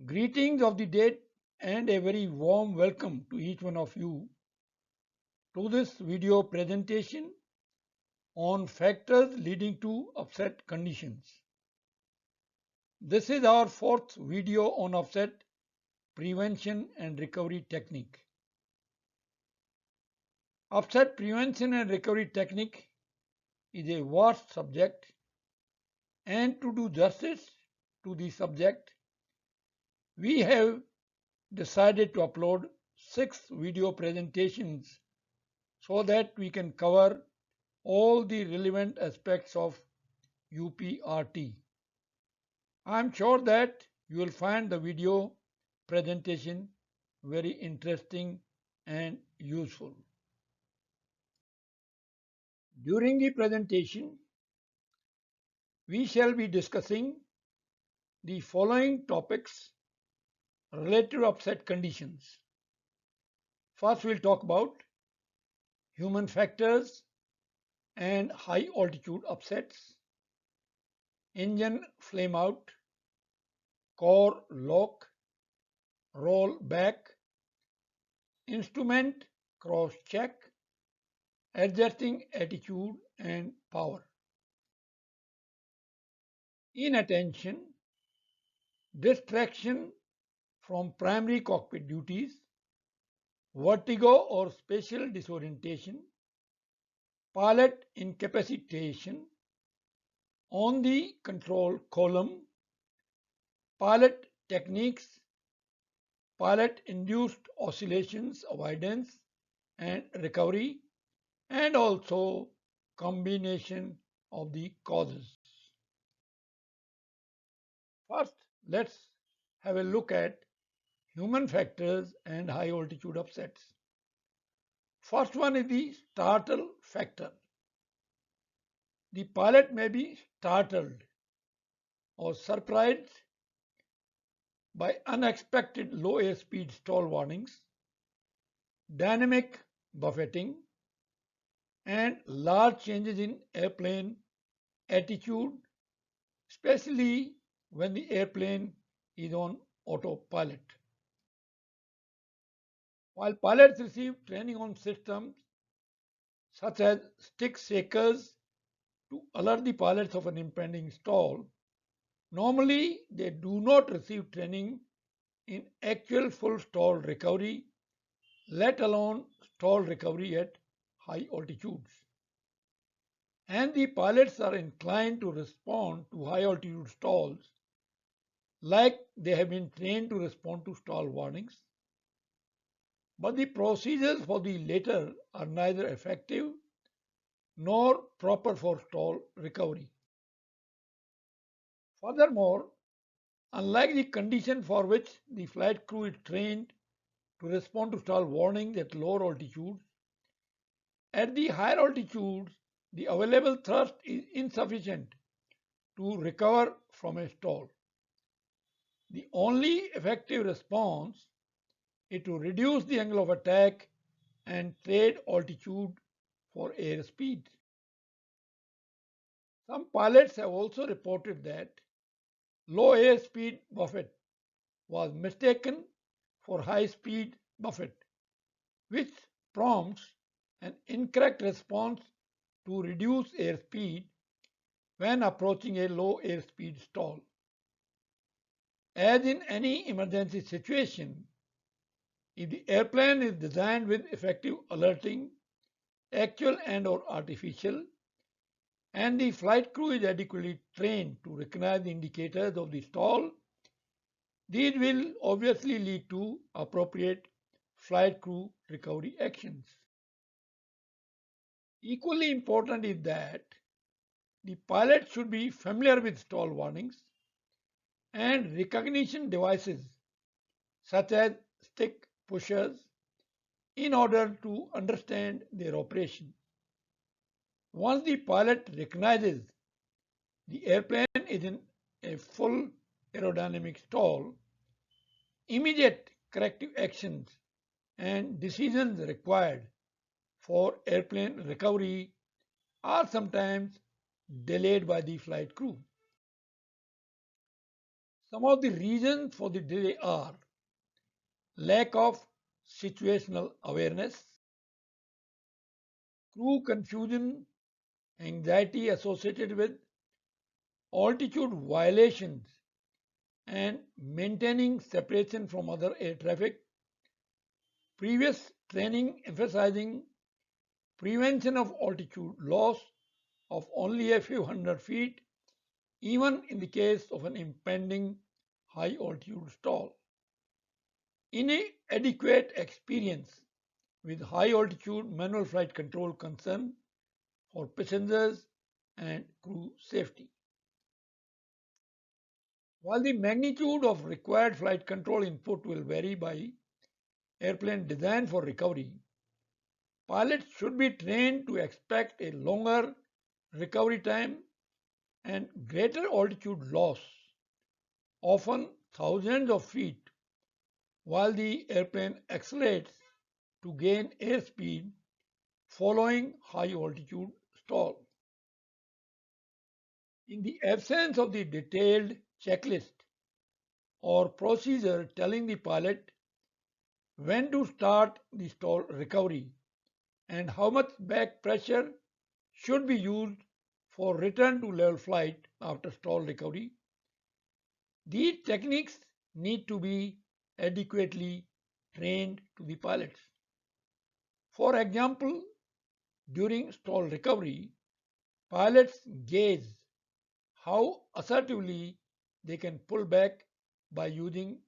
Greetings of the day and a very warm welcome to each one of you to this video presentation on factors leading to upset conditions. This is our fourth video on upset prevention and recovery technique. Upset prevention and recovery technique is a vast subject, and to do justice to the subject, we have decided to upload 6 video presentations so that we can cover all the relevant aspects of UPRT. I am sure that you will find the video presentation very interesting and useful. During the presentation, we shall be discussing the following topics related to upset conditions. First, we'll talk about human factors and high altitude upsets, engine flame out, core lock, roll back, instrument cross check, adjusting attitude and power. Inattention, distraction from primary cockpit duties, vertigo or spatial disorientation, pilot incapacitation, on the control column, pilot techniques, pilot induced oscillations, avoidance and recovery, and also combination of the causes. First, let's have a look at human factors and high altitude upsets. First one is the startle factor. The pilot may be startled or surprised by unexpected low airspeed stall warnings, dynamic buffeting, and large changes in airplane attitude, especially when the airplane is on autopilot. While pilots receive training on systems such as stick shakers to alert the pilots of an impending stall, normally they do not receive training in actual full stall recovery, let alone stall recovery at high altitudes. And the pilots are inclined to respond to high altitude stalls like they have been trained to respond to stall warnings. But the procedures for the latter are neither effective nor proper for stall recovery. Furthermore, unlike the condition for which the flight crew is trained to respond to stall warnings at lower altitudes, at the higher altitudes, the available thrust is insufficient to recover from a stall. The only effective response is to reduce the angle of attack and trade altitude for airspeed. Some pilots have also reported that low airspeed buffet was mistaken for high-speed buffet, which prompts an incorrect response to reduce airspeed when approaching a low airspeed stall. As in any emergency situation, if the airplane is designed with effective alerting, actual and/or artificial, and the flight crew is adequately trained to recognize the indicators of the stall, these will obviously lead to appropriate flight crew recovery actions. Equally important is that the pilot should be familiar with stall warnings and recognition devices such as stick pushers in order to understand their operation. Once the pilot recognizes the airplane is in a full aerodynamic stall, immediate corrective actions and decisions required for airplane recovery are sometimes delayed by the flight crew. Some of the reasons for the delay are lack of situational awareness, crew confusion, anxiety associated with altitude violations and maintaining separation from other air traffic, previous training emphasizing prevention of altitude loss of only a few hundred feet, even in the case of an impending high altitude stall. Inadequate experience with high altitude manual flight control concern for passengers and crew safety. While the magnitude of required flight control input will vary by airplane design for recovery, pilots should be trained to expect a longer recovery time and greater altitude loss, often thousands of feet, while the airplane accelerates to gain airspeed following high altitude stall. In the absence of the detailed checklist or procedure telling the pilot when to start the stall recovery and how much back pressure should be used for return to level flight after stall recovery, these techniques need to be adequately trained to the pilots. For example, during stall recovery, pilots gauge how assertively they can pull back by using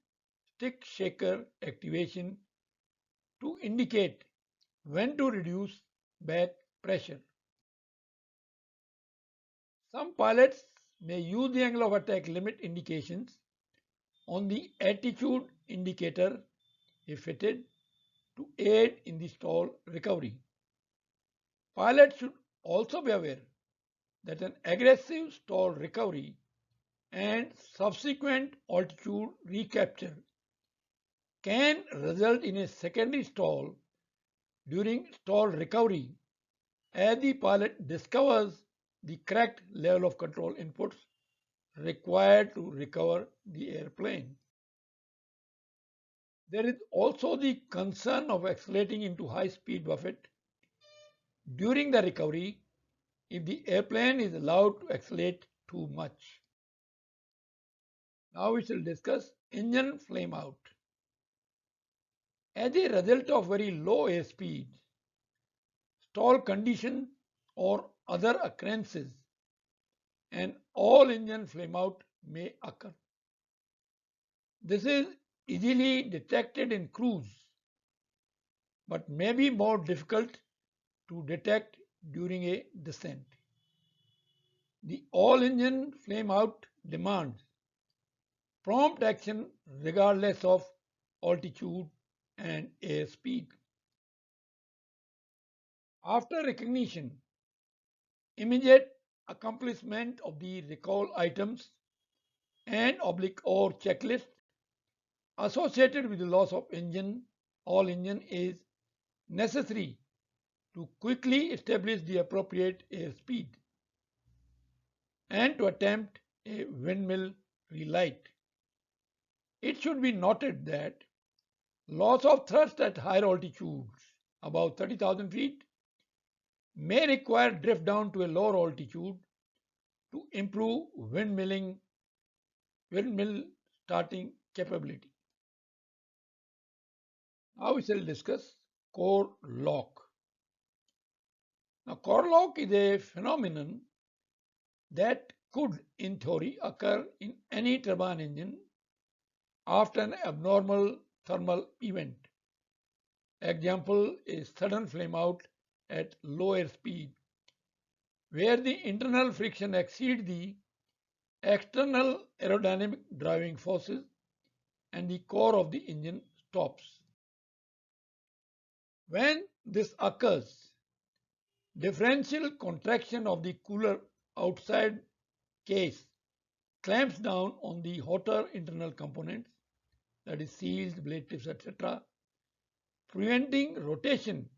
stick shaker activation to indicate when to reduce back pressure. Some pilots may use the angle of attack limit indications on the attitude indicator if fitted to aid in the stall recovery. Pilots should also be aware that an aggressive stall recovery and subsequent altitude recapture can result in a secondary stall during stall recovery as the pilot discovers the correct level of control inputs required to recover the airplane. There is also the concern of accelerating into high speed buffet during the recovery if the airplane is allowed to accelerate too much. Now we shall discuss engine flame out. As a result of very low airspeed, stall condition or other occurrences, and all engine flame out may occur. This is easily detected in cruise, but may be more difficult to detect during a descent. The all engine flame out demands prompt action regardless of altitude and airspeed. After recognition, immediate accomplishment of the recall items and oblique or checklist associated with the loss of engine, all engine is necessary to quickly establish the appropriate airspeed and to attempt a windmill relight. It should be noted that loss of thrust at higher altitudes, above 30,000 feet, may require drift down to a lower altitude to improve windmill starting capability. Now we shall discuss core lock. Now, core lock is a phenomenon that could, in theory, occur in any turbine engine after an abnormal thermal event. Example is sudden flame out at lower speed, where the internal friction exceeds the external aerodynamic driving forces and the core of the engine stops. When this occurs, differential contraction of the cooler outside case clamps down on the hotter internal components, that is seals, blade tips, etc., preventing rotation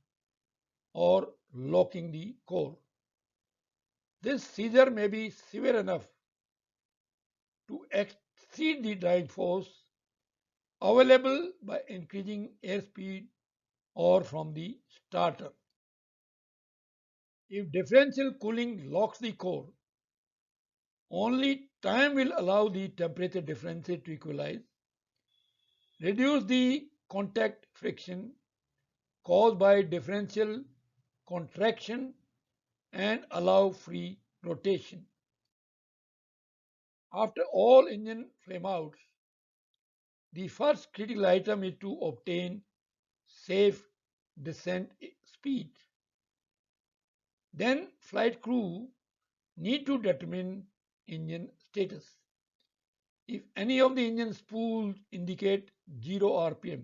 or locking the core. This seizure may be severe enough to exceed the driving force available by increasing airspeed or from the starter. If differential cooling locks the core, only time will allow the temperature differential to equalize, reduce the contact friction caused by differential contraction, and allow free rotation. After all engine flameouts, the first critical item is to obtain safe descent speed. Then flight crew need to determine engine status. If any of the engine spools indicate 0 RPM,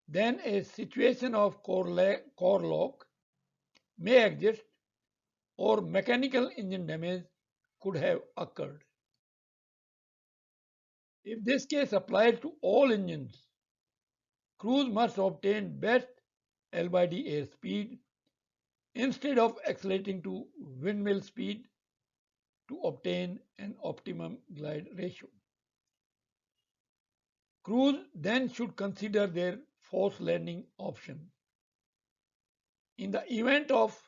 then a situation of core lock may exist or mechanical engine damage could have occurred. If this case applies to all engines, crews must obtain best L/D airspeed instead of accelerating to windmill speed to obtain an optimum glide ratio. Crews then should consider their forced landing option. In the event of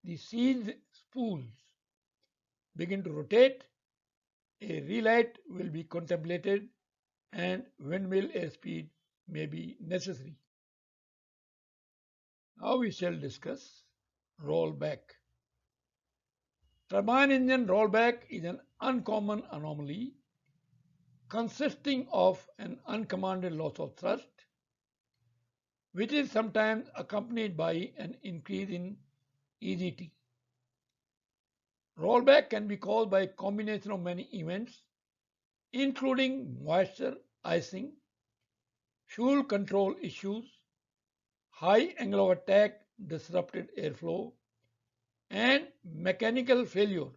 the seized spools begin to rotate, a relight will be contemplated and windmill airspeed may be necessary. Now we shall discuss rollback. Turbine engine rollback is an uncommon anomaly consisting of an uncommanded loss of thrust, which is sometimes accompanied by an increase in EGT. Rollback can be caused by a combination of many events, including moisture, icing, fuel control issues, high angle of attack, disrupted airflow, and mechanical failure,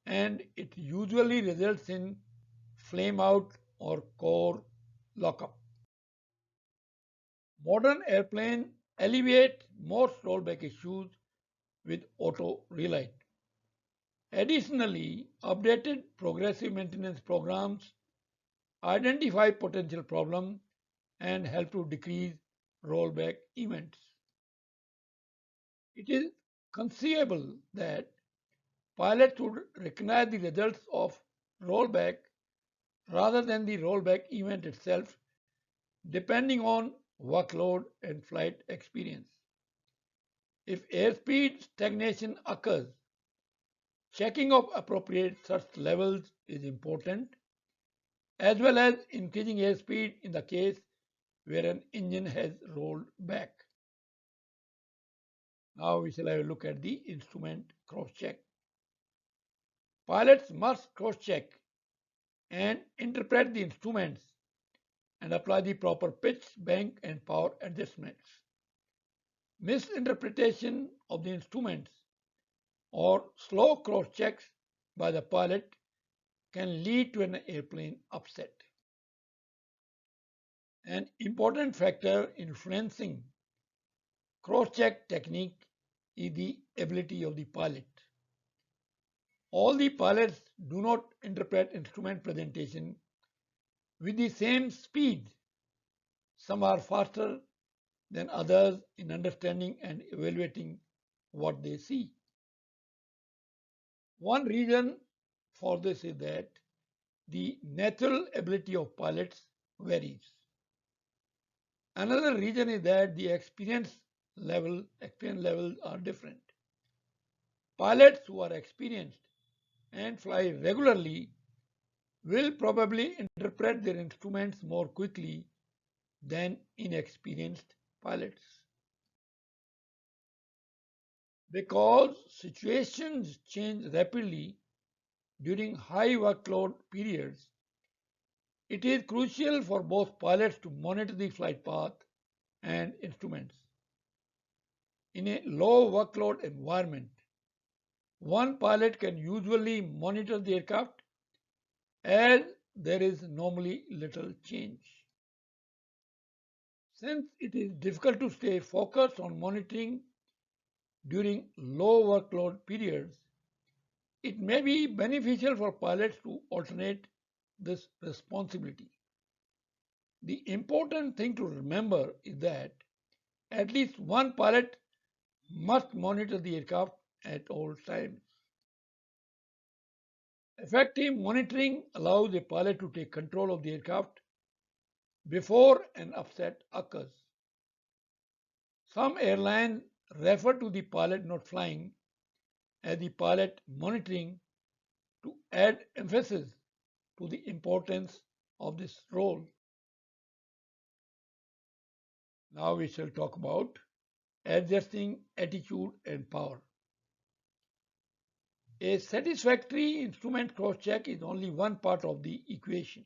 and it usually results in flame out or core lockup. Modern airplanes alleviate most rollback issues with auto relight. Additionally, updated progressive maintenance programs identify potential problems and help to decrease rollback events. It is conceivable that pilots would recognize the results of rollback rather than the rollback event itself, depending on workload and flight experience. If airspeed stagnation occurs, checking of appropriate thrust levels is important, as well as increasing airspeed in the case where an engine has rolled back. Now we shall have a look at the instrument cross-check. Pilots must cross-check and interpret the instruments and apply the proper pitch, bank, and power adjustments. Misinterpretation of the instruments or slow cross-checks by the pilot can lead to an airplane upset. An important factor influencing cross-check technique is the ability of the pilot. All the pilots do not interpret instrument presentation with the same speed. Some are faster than others in understanding and evaluating what they see. One reason for this is that the natural ability of pilots varies. Another reason is that the experience levels are different. Pilots who are experienced and fly regularly will probably interpret their instruments more quickly than inexperienced pilots. Because situations change rapidly during high workload periods, it is crucial for both pilots to monitor the flight path and instruments. In a low workload environment, one pilot can usually monitor the aircraft as there is normally little change. Since it is difficult to stay focused on monitoring during low workload periods, it may be beneficial for pilots to alternate this responsibility. The important thing to remember is that at least one pilot must monitor the aircraft at all times. Effective monitoring allows a pilot to take control of the aircraft before an upset occurs. Some airlines refer to the pilot not flying as the pilot monitoring to add emphasis to the importance of this role. Now we shall talk about adjusting attitude and power. A satisfactory instrument cross-check is only one part of the equation.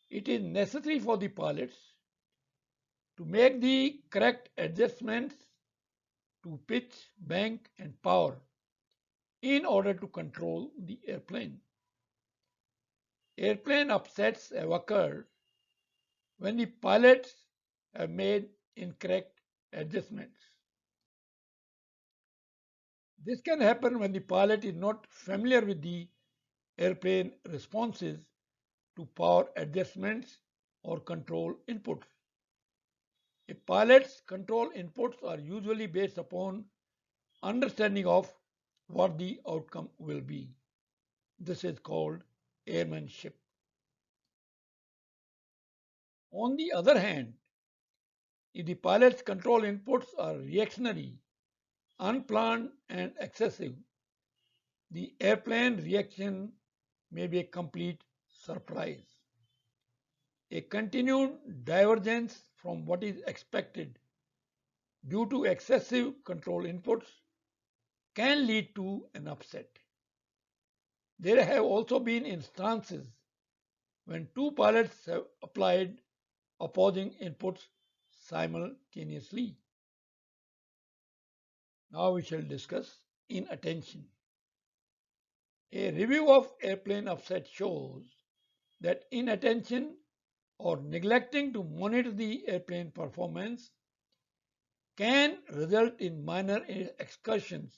It is necessary for the pilots to make the correct adjustments to pitch, bank, and power in order to control the airplane. Airplane upsets have occurred when the pilots have made incorrect adjustments. This can happen when the pilot is not familiar with the airplane responses to power adjustments or control inputs. A pilot's control inputs are usually based upon understanding of what the outcome will be. This is called airmanship. On the other hand, if the pilot's control inputs are reactionary, unplanned, and excessive, the airplane reaction may be a complete surprise. A continued divergence from what is expected due to excessive control inputs can lead to an upset. There have also been instances when two pilots have applied opposing inputs simultaneously. Now we shall discuss inattention. A review of airplane upset shows that inattention or neglecting to monitor the airplane performance can result in minor excursions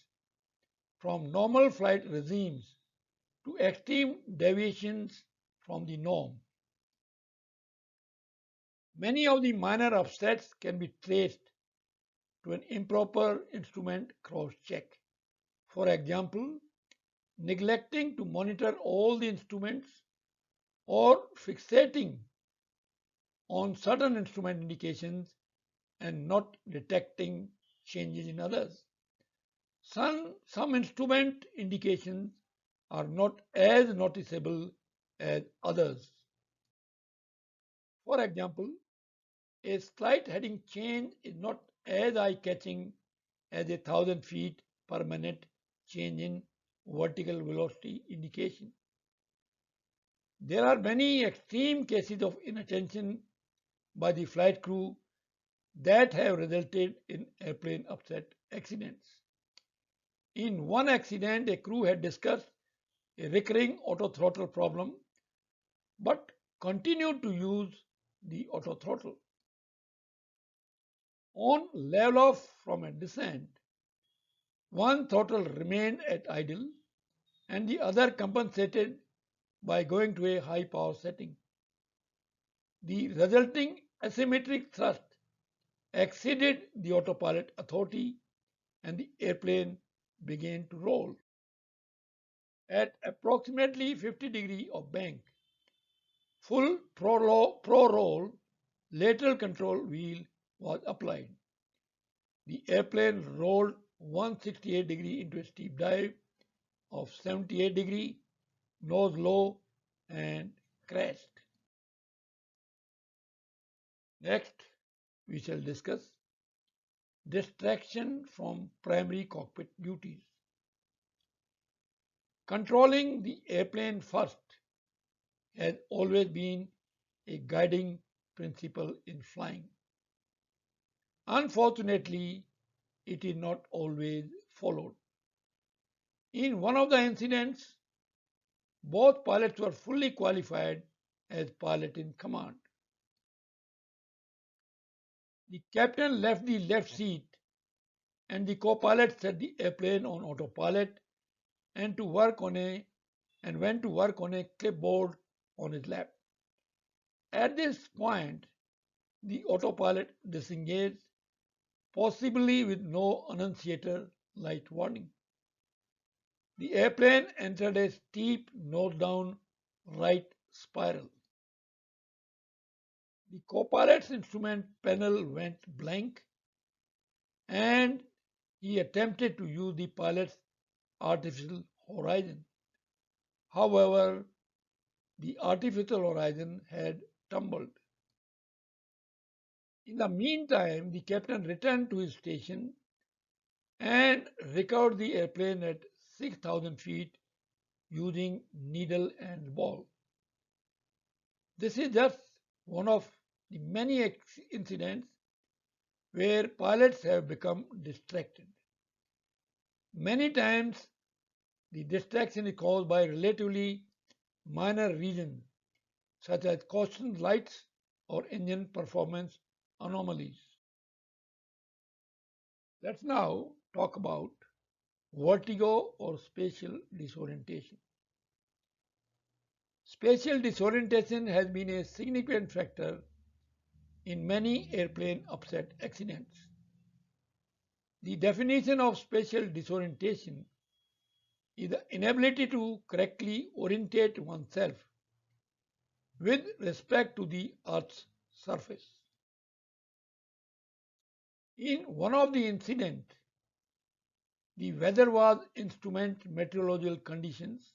from normal flight regimes to extreme deviations from the norm. Many of the minor upsets can be traced to an improper instrument cross-check. For example, neglecting to monitor all the instruments or fixating on certain instrument indications and not detecting changes in others. Some instrument indications are not as noticeable as others. For example, a slight heading change is not as eye-catching as a 1,000 feet per minute change in vertical velocity indication. There are many extreme cases of inattention by the flight crew that have resulted in airplane upset accidents. In one accident, a crew had discussed a recurring auto throttle problem but continued to use the auto throttle. On level off from a descent, one throttle remained at idle and the other compensated by going to a high power setting. The resulting asymmetric thrust exceeded the autopilot authority and the airplane began to roll. At approximately 50 degrees of bank, full pro-roll lateral control wheel was applied. The airplane rolled 168 degrees into a steep dive of 78 degrees, nose low, and crashed. Next, we shall discuss distraction from primary cockpit duties. Controlling the airplane first has always been a guiding principle in flying. Unfortunately, it is not always followed. In one of the incidents, both pilots were fully qualified as pilot in command. The captain left the left seat and the co-pilot set the airplane on autopilot and to work on a and went to work on a clipboard on his lap. At this point, the autopilot disengaged, possibly with no annunciator light warning. The airplane entered a steep nose-down right spiral. The co-pilot's instrument panel went blank, and he attempted to use the pilot's artificial horizon. However, the artificial horizon had tumbled. In the meantime, the captain returned to his station and recovered the airplane at 6,000 feet using needle and ball. This is just one of the many incidents where pilots have become distracted. Many times, the distraction is caused by relatively minor reasons such as caution lights or engine performance anomalies. Let's now talk about vertigo or spatial disorientation. Spatial disorientation has been a significant factor in many airplane upset accidents. The definition of spatial disorientation is the inability to correctly orientate oneself with respect to the Earth's surface. In one of the incidents, the weather was instrument meteorological conditions,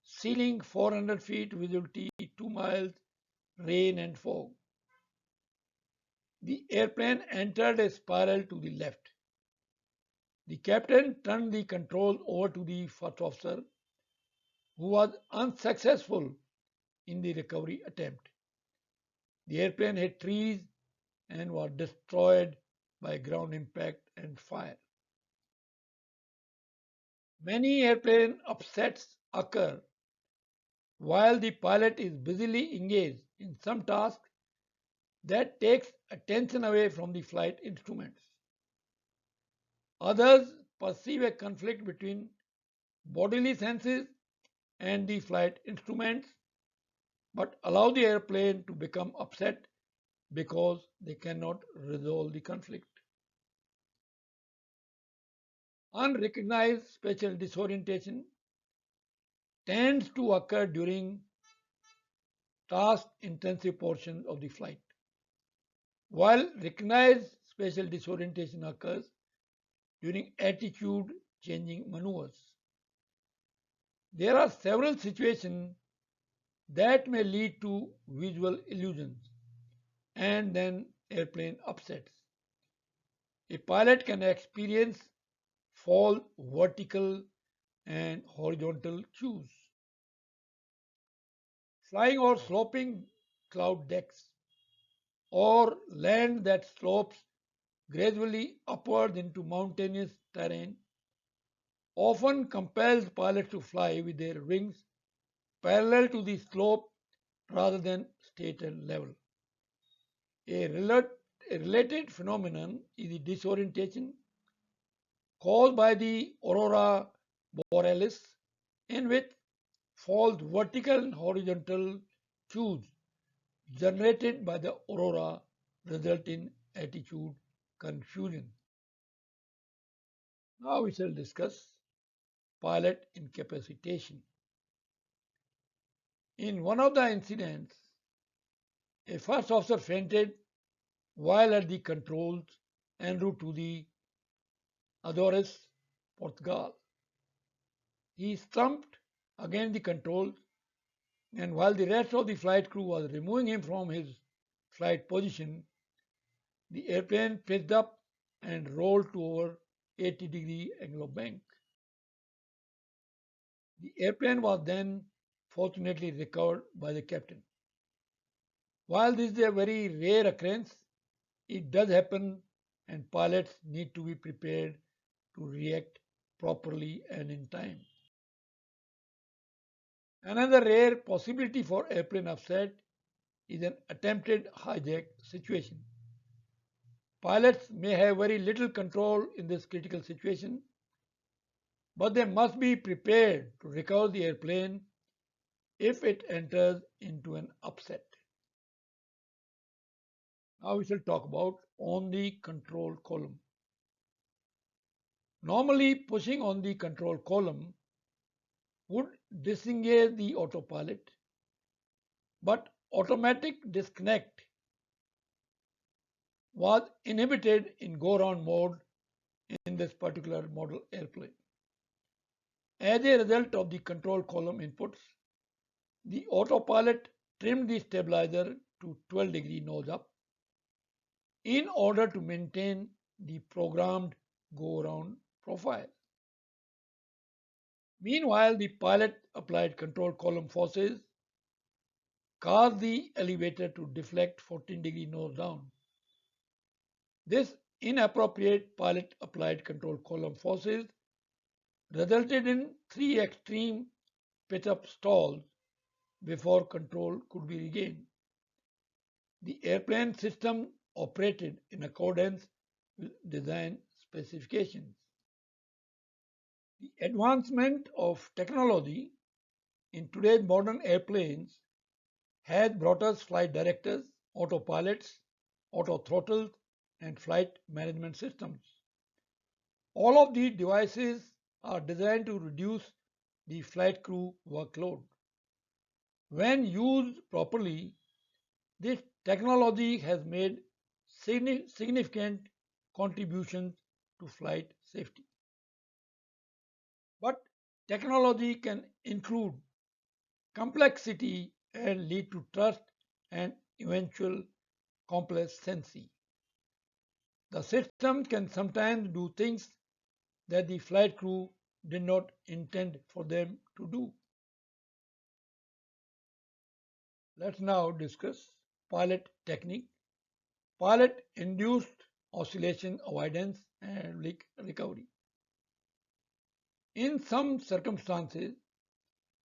ceiling 400 feet, visibility 2 miles, rain and fog. The airplane entered a spiral to the left. The captain turned the control over to the first officer, who was unsuccessful in the recovery attempt. The airplane hit trees and was destroyed by ground impact and fire. Many airplane upsets occur while the pilot is busily engaged in some task that takes attention away from the flight instruments. Others perceive a conflict between bodily senses and the flight instruments, but allow the airplane to become upset because they cannot resolve the conflict. Unrecognized spatial disorientation tends to occur during task-intensive portions of the flight, while recognized spatial disorientation occurs during attitude-changing maneuvers. There are several situations that may lead to visual illusions and then airplane upsets. A pilot can experience fall vertical and horizontal cues. Flying over sloping cloud decks or land that slopes gradually upward into mountainous terrain often compels pilots to fly with their wings parallel to the slope rather than straight and level. A related phenomenon is the disorientation caused by the aurora borealis, in which falls vertical and horizontal cues generated by the aurora result in attitude confusion. Now we shall discuss pilot incapacitation. In one of the incidents, a first officer fainted while at the controls en route to the Azores, Portugal. He slumped against the controls, and while the rest of the flight crew was removing him from his flight position, the airplane pitched up and rolled to over 80-degree angle of bank. The airplane was then fortunately recovered by the captain. While this is a very rare occurrence, it does happen and pilots need to be prepared to react properly and in time. Another rare possibility for airplane upset is an attempted hijack situation. Pilots may have very little control in this critical situation, but they must be prepared to recover the airplane if it enters into an upset. Now we shall talk about on the control column. Normally, pushing on the control column would disengage the autopilot, but automatic disconnect was inhibited in go-round mode in this particular model airplane. As a result of the control column inputs, the autopilot trimmed the stabilizer to 12-degree nose up in order to maintain the programmed go-around profile. Meanwhile, the pilot applied control column forces caused the elevator to deflect 14-degree nose down. This inappropriate pilot applied control column forces resulted in 3 extreme pitch-up stalls before control could be regained. The airplane system operated in accordance with design specifications. The advancement of technology in today's modern airplanes has brought us flight directors, autopilots, auto throttles, and flight management systems. All of these devices are designed to reduce the flight crew workload. When used properly, this technology has made significant contributions to flight safety. But technology can include complexity and lead to trust and eventual complacency. The system can sometimes do things that the flight crew did not intend for them to do. Let's now discuss pilot technique, pilot induced oscillation avoidance and leak recovery. In some circumstances,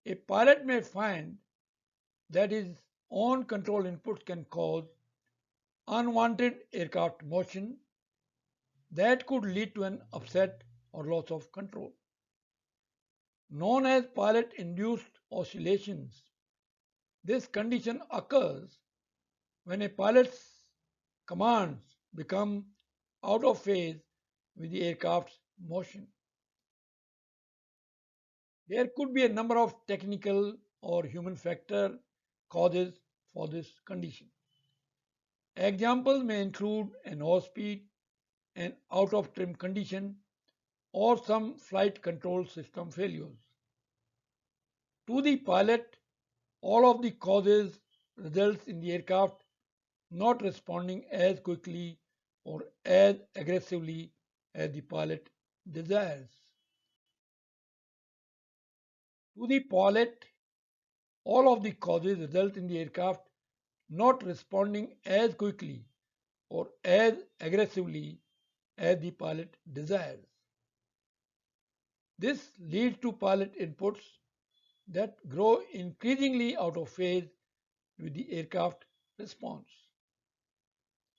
a pilot may find that his own control inputs can cause unwanted aircraft motion that could lead to an upset or loss of control. Known as pilot-induced oscillations, this condition occurs when a pilot's commands become out of phase with the aircraft's motion. There could be a number of technical or human factor causes for this condition. Examples may include an airspeed, an out of trim condition, or some flight control system failures. To the pilot, all of the causes results in the aircraft not responding as quickly or as aggressively as the pilot desires. To the pilot, all of the causes result in the aircraft not responding as quickly or as aggressively as the pilot desires. This leads to pilot inputs that grow increasingly out of phase with the aircraft response.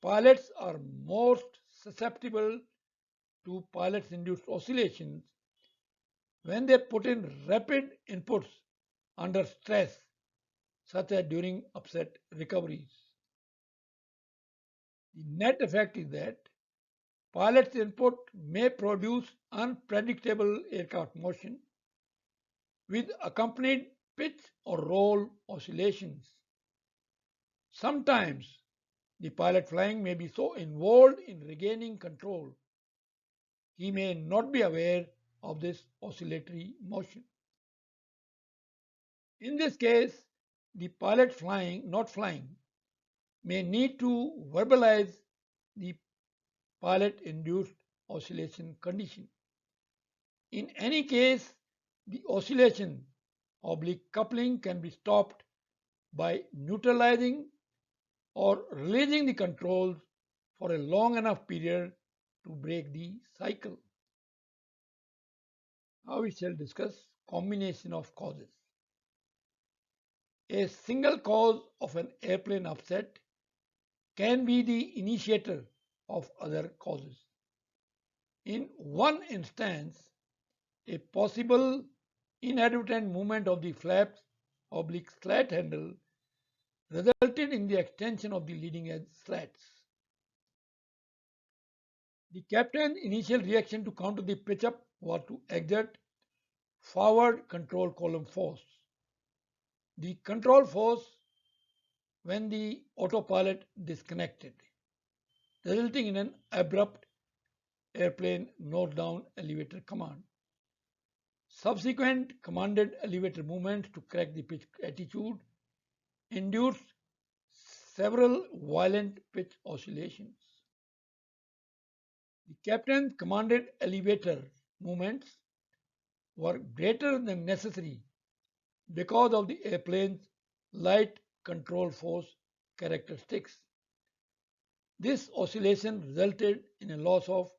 Pilots are most susceptible to pilot induced oscillations when they put in rapid inputs under stress, such as during upset recoveries. The net effect is that pilot's input may produce unpredictable aircraft motion with accompanied pitch or roll oscillations. Sometimes the pilot flying may be so involved in regaining control, he may not be aware of this oscillatory motion. In this case, the pilot not flying, may need to verbalize the pilot-induced oscillation condition. In any case, the oscillation oblique coupling can be stopped by neutralizing or releasing the controls for a long enough period to break the cycle. Now we shall discuss combination of causes. A single cause of an airplane upset can be the initiator of other causes. In one instance, A possible inadvertent movement of the flaps oblique slat handle resulted in the extension of the leading edge slats. The captain's initial reaction to counter the pitch up was to exert forward control column force. The control force when the autopilot disconnected, resulting in an abrupt airplane nose down elevator command. Subsequent commanded elevator movement to correct the pitch attitude induced several violent pitch oscillations. The captain's commanded elevator movements were greater than necessary because of the airplane's light control force characteristics. This oscillation resulted in a loss of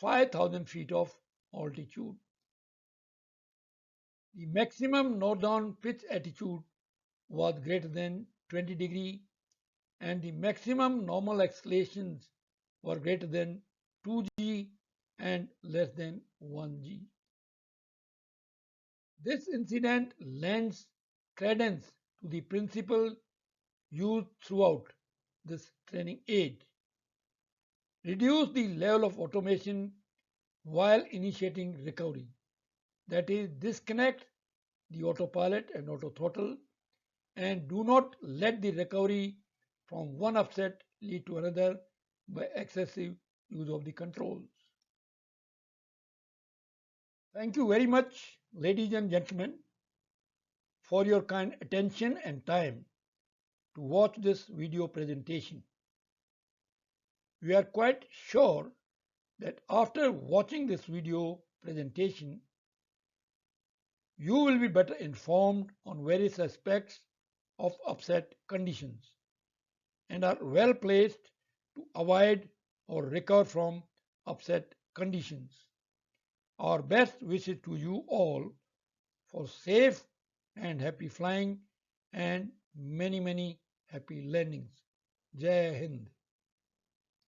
5,000 feet of altitude. The maximum north-down pitch attitude was greater than 20 degrees and the maximum normal accelerations were greater than 2g and less than 1g. This incident lends credence to the principle used throughout this training aid. Reduce the level of automation while initiating recovery. That is, disconnect the autopilot and autothrottle and do not let the recovery from one upset lead to another by excessive use of the controls. Thank you very much, ladies and gentlemen, for your kind attention and time to watch this video presentation. We are quite sure that after watching this video presentation, you will be better informed on various aspects of upset conditions and are well placed to avoid or recover from upset conditions. Our best wishes to you all for safe and happy flying and many happy landings. Jai Hind.